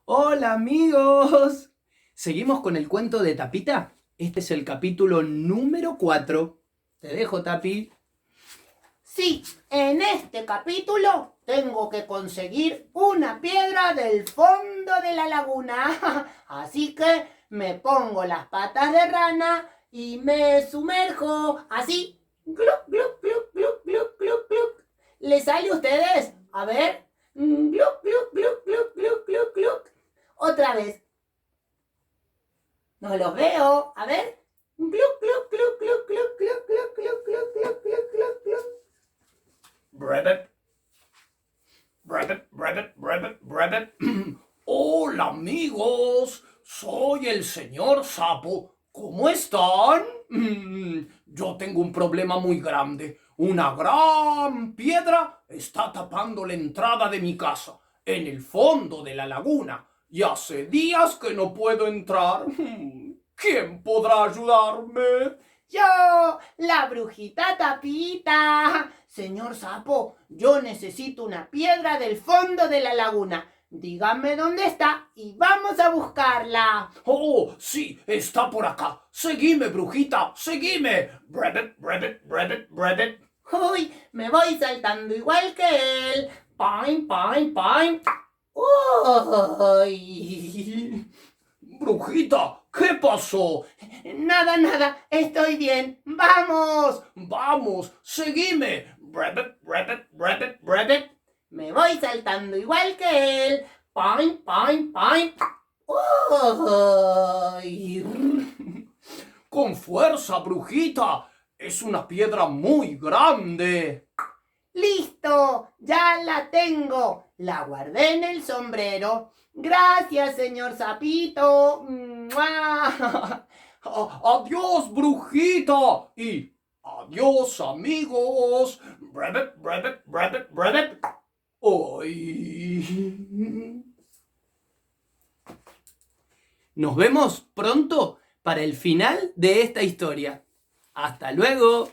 Hola amigos. ¿Seguimos con el cuento de Tapita? Este es el capítulo número 4. Te dejo, Tapi. Sí, en este capítulo tengo que conseguir una piedra del fondo de la laguna. Así que me pongo las patas de rana y me sumerjo así. Glup, glup, glup, glup, glup, glup, glup. ¿Les sale a ustedes? A ver. Glup, glup, glup, glup, glup, glup, glup. Otra vez. No los veo. A ver. Glup, glup, glup, glup, glup, glup, glup, glup, glup, glup, glup, glup, glup. Brevet, brevet, brevet, brevet, brevet. Hola amigos, soy el señor Sapo. ¿Cómo están? Yo tengo un problema muy grande. Una gran piedra está tapando la entrada de mi casa, en el fondo de la laguna, y hace días que no puedo entrar. ¿Quién podrá ayudarme? Yo, la brujita Tapita. Señor Sapo, yo necesito una piedra del fondo de la laguna. Dígame dónde está y vamos a buscarla. Oh, sí, está por acá. Seguime, brujita, seguime. Brevet, brevet, brevet, brevet. Uy, me voy saltando igual que él. Pain, pain, pain. Uy. Brujita, ¿qué pasó? Nada, nada, estoy bien. ¡Vamos! Vamos, seguime. Brevet, brevet, brevet, brevet. Me voy saltando igual que él. Pain, pain, pain. Uy. Con fuerza, brujita. Es una piedra muy grande. ¡Listo! ¡Ya la tengo! La guardé en el sombrero. Gracias, señor Sapito. ¡Mua! Adiós, brujita. Y adiós, amigos. Brevet, brevet, brevet, brevet. Ay. Nos vemos pronto para el final de esta historia. ¡Hasta luego!